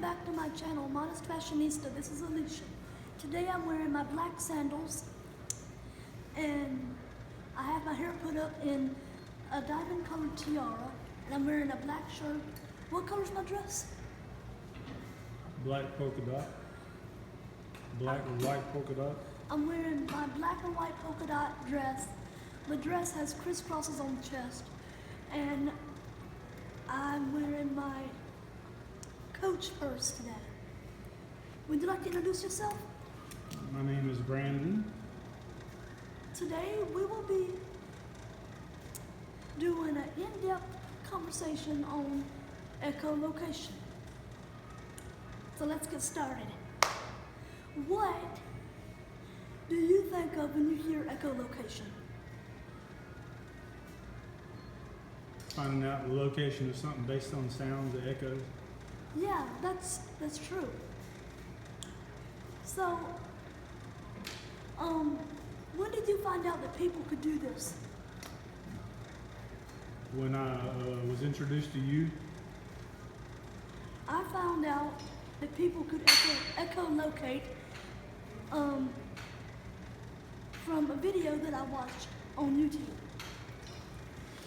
back to my channel, Modest Fashionista. This is Alicia. Today I'm wearing my black sandals and I have my hair put up in a diamond colored tiara and I'm wearing a black shirt. What color's my dress? Black polka dot. Black and white polka dot. I'm wearing my black and white polka dot dress. The dress has crisscrosses on the chest and I'm wearing my Coach purse today. Would you like to introduce yourself? My name is Brandon. Today we will be doing an in-depth conversation on echolocation. So let's get started. What do you think of when you hear echolocation? Finding out the location of something based on sounds, the echoes. Yeah, that's true. So, when did you find out that people could do this? When I was introduced to you, I found out that people could echolocate from a video that I watched on YouTube.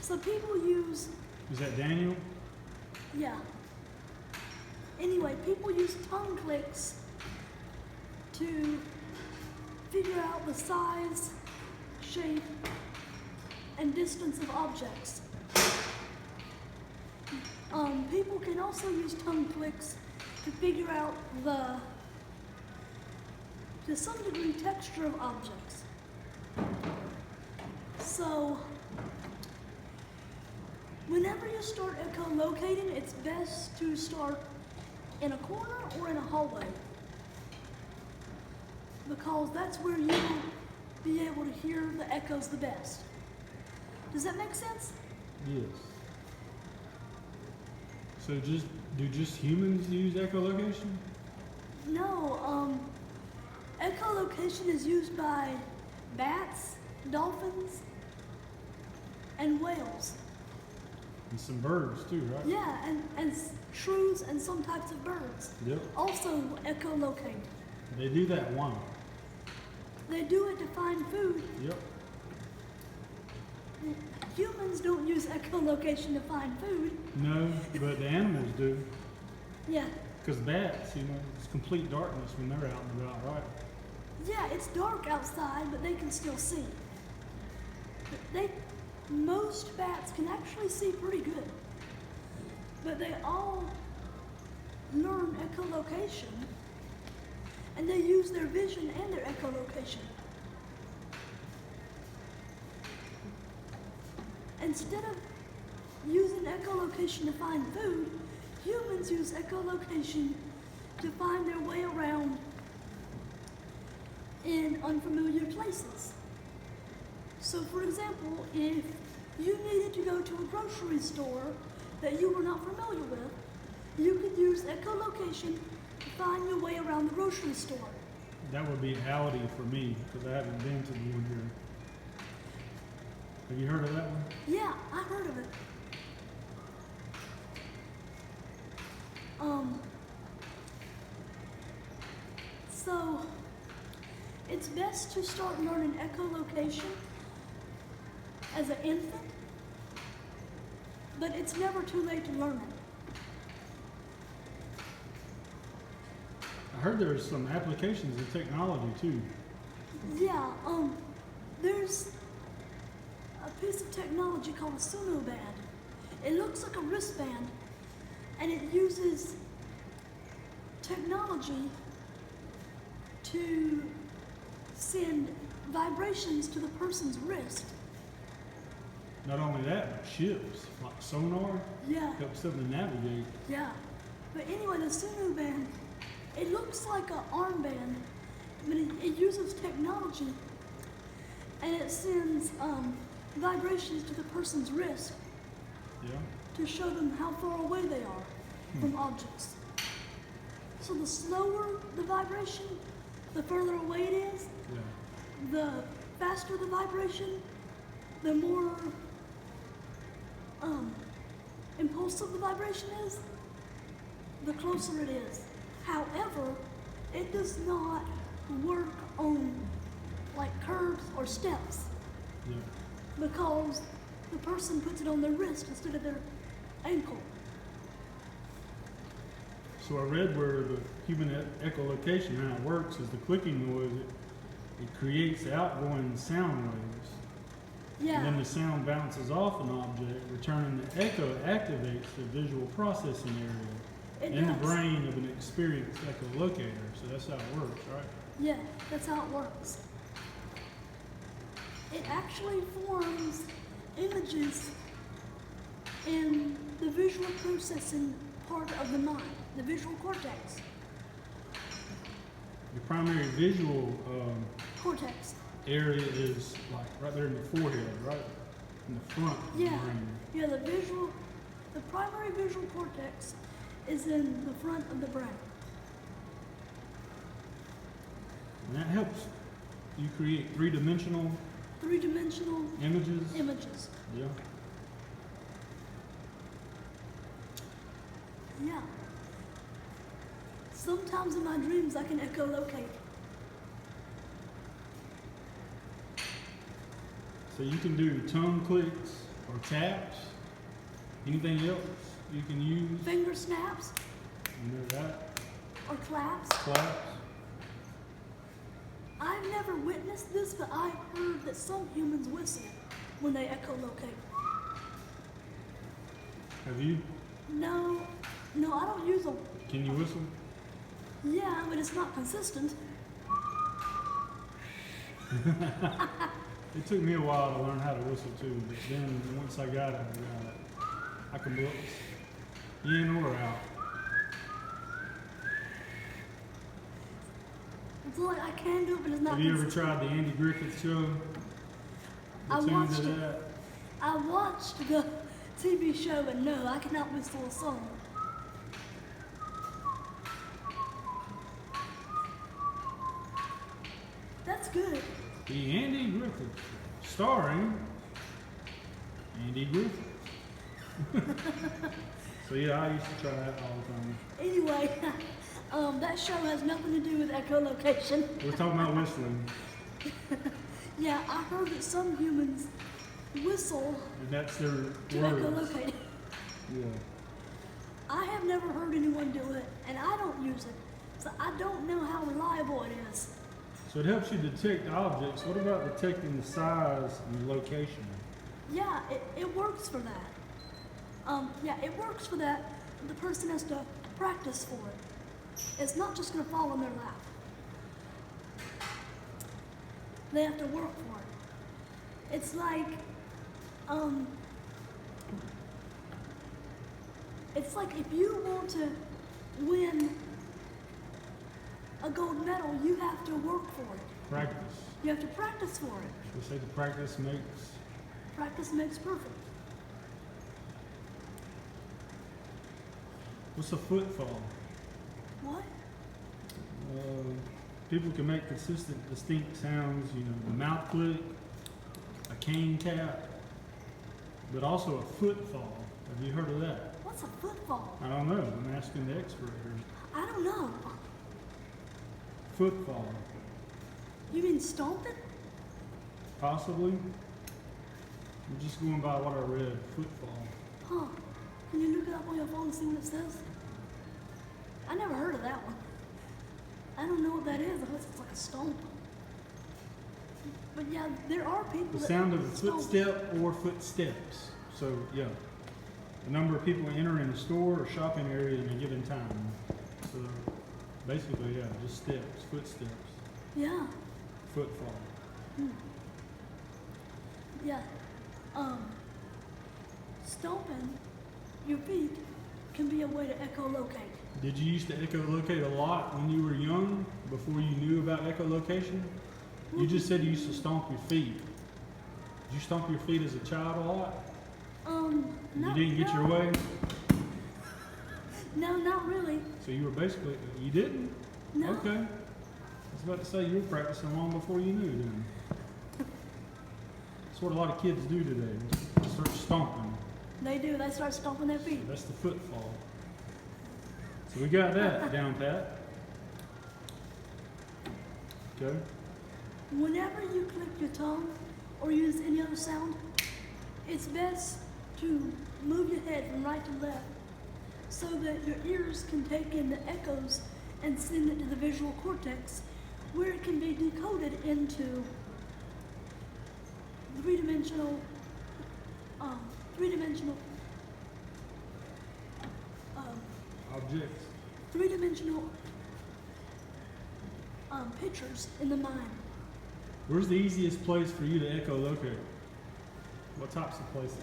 So people use... is that Daniel? Yeah. Anyway, people use tongue clicks to figure out the size, shape, and distance of objects. People can also use tongue clicks to figure out to some degree, texture of objects. So, whenever you start echolocating, it's best to start in a corner or in a hallway, because that's where you'll be able to hear the echoes the best. Does that make sense? Yes. So do just humans use echolocation? No, echolocation is used by bats, dolphins, and whales. And some birds too, right? Yeah, and shrews and some types of birds. Yep. Also echolocate. They do that one. They do it to find food. Yep. Humans don't use echolocation to find food. No, but the animals do. Yeah. Because bats, it's complete darkness when they're out and about, right? Yeah, it's dark outside, but they can still see. Most bats can actually see pretty good, but they all learn echolocation, and they use their vision and their echolocation. Instead of using echolocation to find food, humans use echolocation to find their way around in unfamiliar places. So for example, if you needed to go to a grocery store that you were not familiar with, you could use echolocation to find your way around the grocery store. That would be Audi for me, because I haven't been to the one here. Have you heard of that one? Yeah, I heard of it. So it's best to start learning echolocation as an infant, but it's never too late to learn it. I heard there's some applications in technology too. Yeah, there's a piece of technology called a sono band. It looks like a wristband, and it uses technology to send vibrations to the person's wrist. Not only that, but ships, like sonar, Yeah, helps them to navigate. yeah. But anyway, the sono band, it looks like an armband, but it uses technology, and it sends vibrations to the person's wrist Yeah. to show them how far away they are from objects. So the slower the vibration, the further away it is. Yeah. The faster the vibration, the more impulsive the vibration is, the closer it is. However, it does not work on like curbs or steps Yeah. because the person puts it on their wrist instead of their ankle. So I read where the human echolocation, how it works, is the clicking noise. It creates outgoing sound waves. Yeah. And then the sound bounces off an object, returning the echo activates the visual processing area It in the does. brain of an experienced echolocator. So that's how it works, right? Yeah, that's how it works. It actually forms images in the visual processing part of the mind, the visual cortex. The primary visual Cortex. area is like right there in the forehead, right? In the front of Yeah. the brain. Yeah, the primary visual cortex is in the front of the brain. And that helps you create three-dimensional Three-dimensional images. images. Yeah. Yeah. Sometimes in my dreams I can echolocate. So you can do tongue clicks or taps. Anything else you can use? Finger snaps You know that? or claps. Claps. I've never witnessed this, but I heard that some humans whistle when they echolocate. Have you? No, I don't use a. Can you whistle? Yeah, but it's not consistent. It took me a while to learn how to whistle too, but then once I got it, I can blow in or out. It's like I can do it, but it's not Have you ever consistent. tried the Andy Griffith Show? I The tunes watched of it. that? I watched the TV show, and no, I cannot whistle a song. That's good. The Andy Griffith Show, starring Andy Griffith. So yeah, I used to try that all the time. Anyway, that show has nothing to do with echolocation. We're talking about whistling, Yeah, I heard that some humans whistle and that's their to words. echolocate. Yeah. I have never heard anyone do it, and I don't use it, so I don't know how reliable it is. So it helps you detect objects. What about detecting the size and the location? Yeah, it works for that. Yeah, it works for that. The person has to practice for it. It's not just going to fall in their lap. They have to work for it. It's like, if you want to win a gold medal, you have to work for it. Practice. You have to practice for it. We say the practice makes. Practice makes perfect. What's a footfall? What? People can make consistent, distinct sounds. You know, the mouth click, a cane tap, but also a footfall. Have you heard of that? What's a footfall? I don't know. I'm asking the expert here. I don't know. Footfall, You mean stomp it? possibly. I'm just going by what I read. Footfall. Huh. Can you look it up on your phone and see what it says? I never heard of that one. I don't know what that is unless it's like a stomp. But yeah, there are people The that sound of a stomp. footstep or footsteps. So yeah, the number of people entering a store or shopping area in a given time. So basically, yeah, just steps, footsteps, Yeah. footfall. Yeah. Stomping your feet can be a way to echolocate. Did you used to echolocate a lot when you were young, before you knew about echolocation? You just said you used to stomp your feet. Did you stomp your feet as a child a lot? No, You didn't get your no. way? No, not really. So you were basically, you didn't? No. Okay. I was about to say you were practicing long before you knew then. That's what a lot of kids do today. They start stomping. They do. They start stomping their feet. That's the footfall. So we got that down pat. Okay. Whenever you click your tongue or use any other sound, it's best to move your head from right to left so that your ears can take in the echoes and send it to the visual cortex, where it can be decoded into three-dimensional um, Objects. three-dimensional pictures in the mind. Where's the easiest place for you to echolocate? What types of places?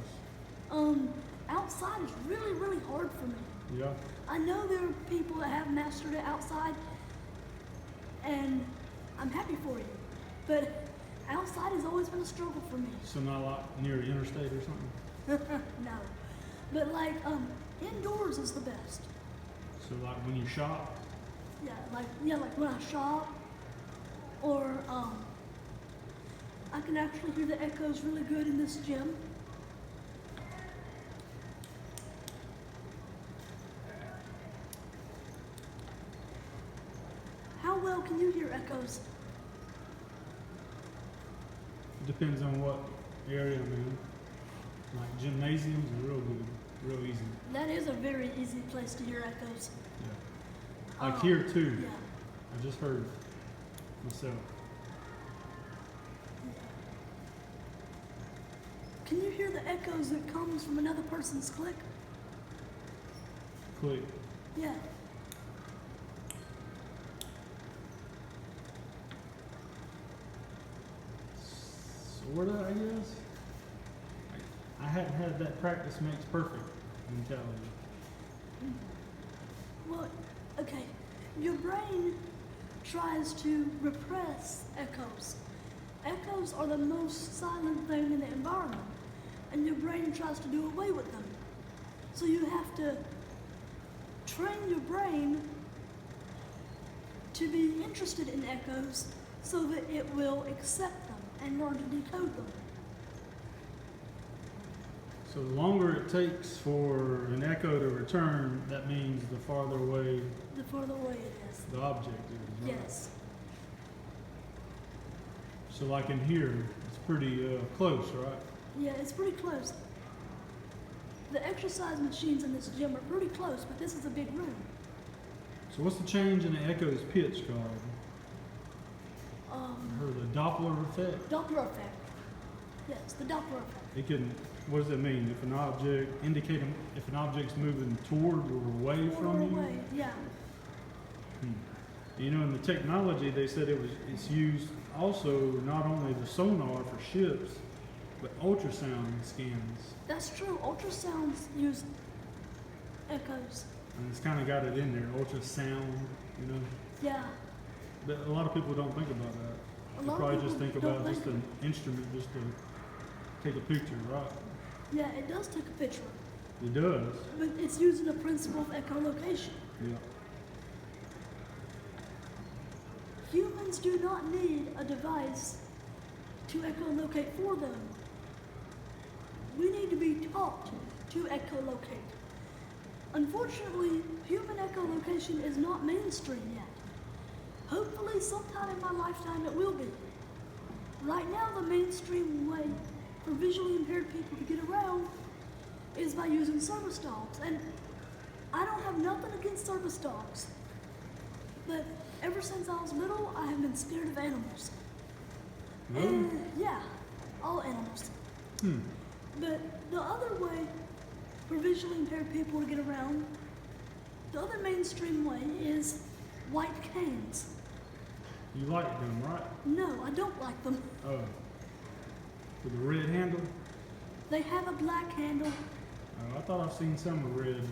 Outside is really, really hard for me. Yeah. I know there are people that have mastered it outside, and I'm happy for you. But outside has always been a struggle for me. So not like near the interstate or something? No. But like, indoors is the best. So like when you shop? Yeah, like when I shop, or I can actually hear the echoes really good in this gym. How well can you hear echoes? It depends on what area I'm in. Like gymnasiums are real good, real easy. That is a very easy place to hear echoes. Yeah. Like here too. Yeah. I just heard myself. Can you hear the echoes that comes from another person's click? Click. Yeah. Sorta, I guess. I hadn't had that practice makes perfect mentality. Well, okay. Your brain tries to repress echoes. Echoes are the most silent thing in the environment, and your brain tries to do away with them. So you have to train your brain to be interested in echoes so that it will accept them and learn to decode them. So the longer it takes for an echo to return, that means the farther away The further away it is. the object is. Right? Yes. So like in here, it's pretty close, right? Yeah, it's pretty close. The exercise machines in this gym are pretty close, but this is a big room. So what's the change in the echo's pitch called? I heard the Doppler effect. Doppler effect. Yes, the Doppler effect. It can, what does that mean? If an object, indicate if an object's moving toward or away from you? Away, yeah. You know, in the technology, they said it's used also not only the sonar for ships, but ultrasound scans. That's true. Ultrasounds use echoes. And it's kind of got it in there, ultrasound, you know. Yeah. But a lot of people don't think about that. A They lot of probably just people think don't about just think- an instrument just to take a picture, right? Yeah, it does take a picture, It does. but it's using the principle of echolocation. Yeah. Humans do not need a device to echolocate for them. We need to be taught to echolocate. Unfortunately, human echolocation is not mainstream yet. Hopefully, sometime in my lifetime it will be. Right now, the mainstream way for visually impaired people to get around is by using service dogs. And I don't have nothing against service dogs, but ever since I was little, I have been scared of animals. Really? And yeah, all animals. But the other way for visually impaired people to get around, the other mainstream way is white canes. You like them, right? No, I don't like them. Oh. With the red handle? They have a black handle. Oh, I thought I've seen some with red.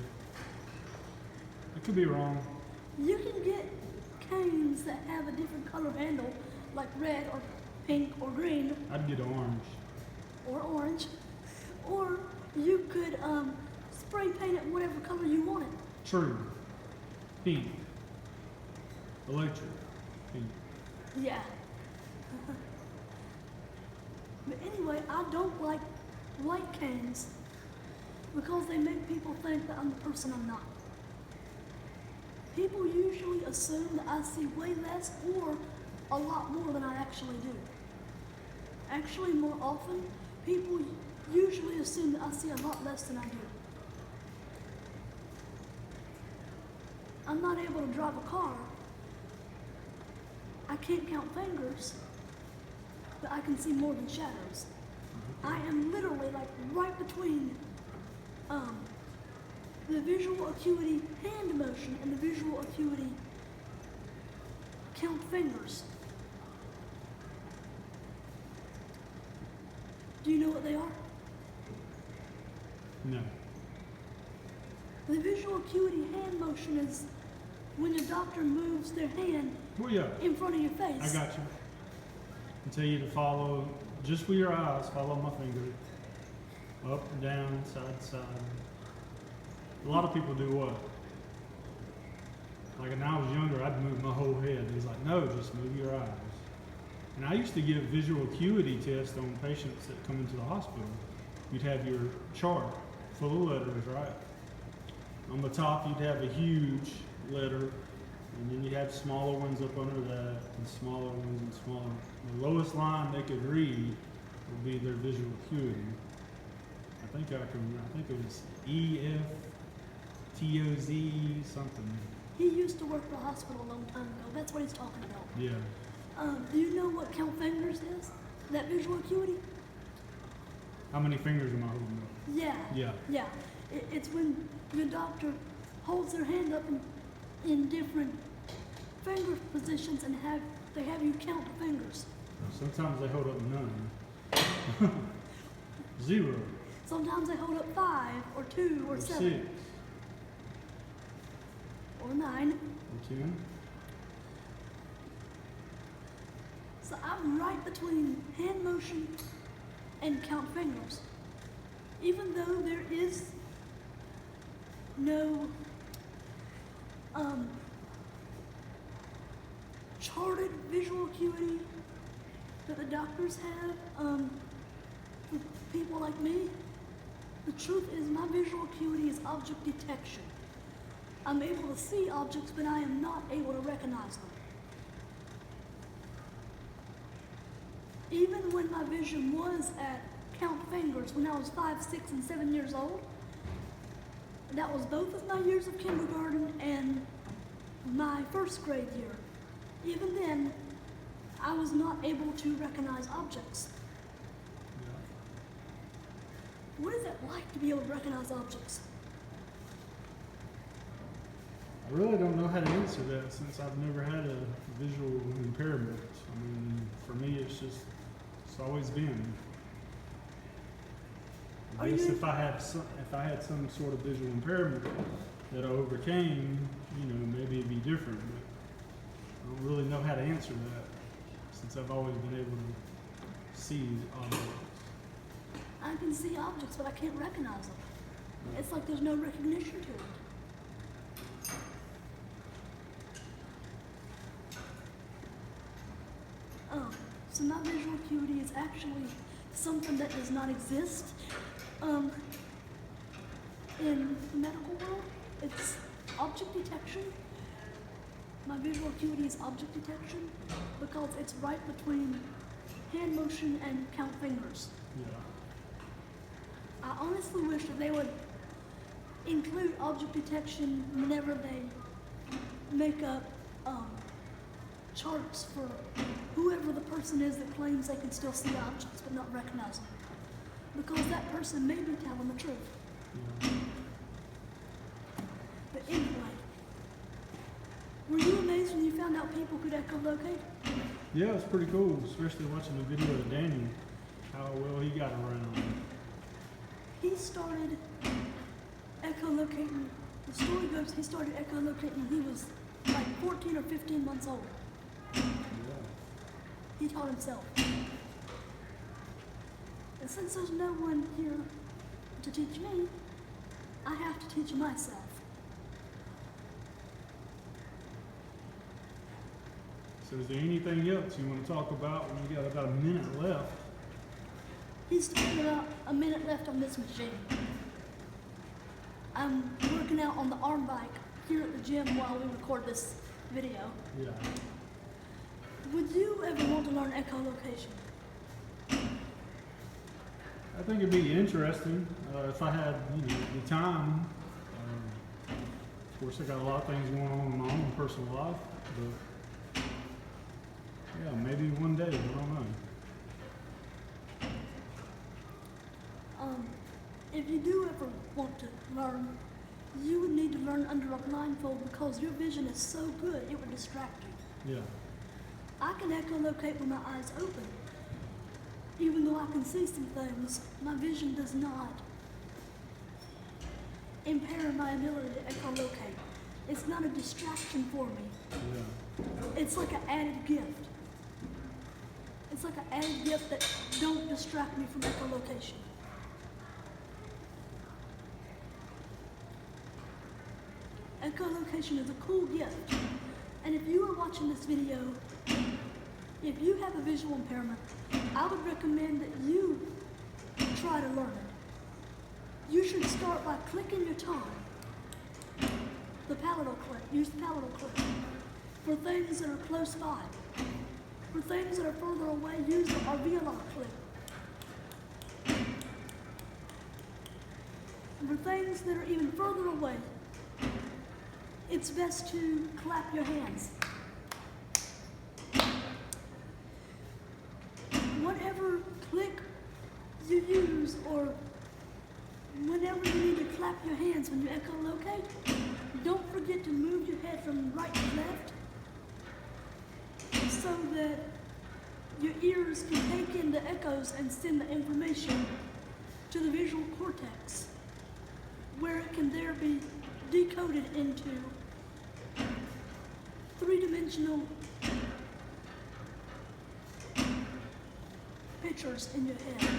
I could be wrong. You can get canes that have a different color handle, like red or pink or green I'd get orange. or orange. Or you could spray paint it whatever color you want it. True. Pink. Electric. Pink. Yeah. But anyway, I don't like white canes because they make people think that I'm the person I'm not. people usually assume that I see way less or a lot more than I actually do. Actually, more often, people usually assume that I see a lot less than I do. I'm not able to drive a car. I can't count fingers, but I can see more than shadows. I am literally like right between the visual acuity hand motion and the visual acuity count fingers. Do you know what they are? No. The visual acuity hand motion is when the doctor moves their hand Well, yeah, in front of your face. I got you. I tell you to follow, just with your eyes, follow my finger. Up and down, side to side. A lot of people do what? Like when I was younger, I'd move my whole head. He's like, no, just move your eyes. And I used to give visual acuity tests on patients that come into the hospital. You'd have your chart full of letters, right? On the top, you'd have a huge letter, and then you have smaller ones up under that, and smaller ones and smaller. The lowest line they could read would be their visual acuity. I think it was EFTOZ something. He used to work for a hospital a long time ago. That's what he's talking about. Yeah. Do you know what count fingers is? That visual acuity? How many fingers am I holding up? Yeah. Yeah. Yeah. It's when the doctor holds their hand up in different finger positions and they have you count the fingers. Sometimes they hold up none. 0. Sometimes they hold up 5 or 2 or 7 6. or 9. Or 10. So I'm right between hand motion and count fingers. Even though there is no charted visual acuity that the doctors have for people like me, the truth is my visual acuity is object detection. I'm able to see objects, but I am not able to recognize them. Even when my vision was at count fingers when I was 5, 6, and 7 years old, that was both of my years of kindergarten and my first grade year. Even then, I was not able to recognize objects. Yeah. What is it like to be able to recognize objects? I really don't know how to answer that since I've never had a visual impairment. I mean, for me, it's always been. I guess if I had some sort of visual impairment that I overcame, maybe it'd be different. But I don't really know how to answer that since I've always been able to see objects. I can see objects, but I can't recognize them. It's like there's no recognition to it. So my visual acuity is actually something that does not exist in the medical world. It's object detection. My visual acuity is object detection because it's right between hand motion and count fingers. Yeah. I honestly wish that they would include object detection whenever they make up charts for whoever the person is that claims they can still see objects but not recognize them. Because that person may be telling the truth. Yeah. But anyway, were you amazed when you found out people could echolocate? Yeah, it's pretty cool, especially watching the video of Daniel, how well he got around. He started echolocating, the story goes he started echolocating when he was like 14 or 15 months old. Yeah. He taught himself. And since there's no one here to teach me, I have to teach myself. So is there anything else you want to talk about when we got about a minute left? He's talking about a minute left on this machine. I'm working out on the arm bike here at the gym while we record this video. Yeah. Would you ever want to learn echolocation? I think it'd be interesting if I had, the time. Of course, I got a lot of things going on in my own personal life, but yeah, maybe one day. I don't know. If you do ever want to learn, you would need to learn under a blindfold because your vision is so good it would distract you. Yeah. I can echolocate with my eyes open. Even though I can see some things, my vision does not impair my ability to echolocate. It's not a distraction for me. Yeah. It's like an added gift. It's like an added gift that don't distract me from echolocation. Echolocation is a cool gift. And if you are watching this video, if you have a visual impairment, I would recommend that you try to learn it. You should start by clicking your tongue. The palatal click. Use the palatal click. For things that are close by. For things that are further away, use the alveolar click. And for things that are even further away, it's best to clap your hands. Whatever click you use, or whenever you need to clap your hands when you echolocate, don't forget to move your head from right to left so that your ears can take in the echoes and send the information to the visual cortex, where it can there be decoded into three-dimensional pictures in your head.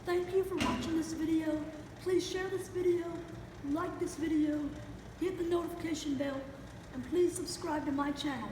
Thank you for watching this video. Please share this video, like this video, hit the notification bell, and please subscribe to my channel.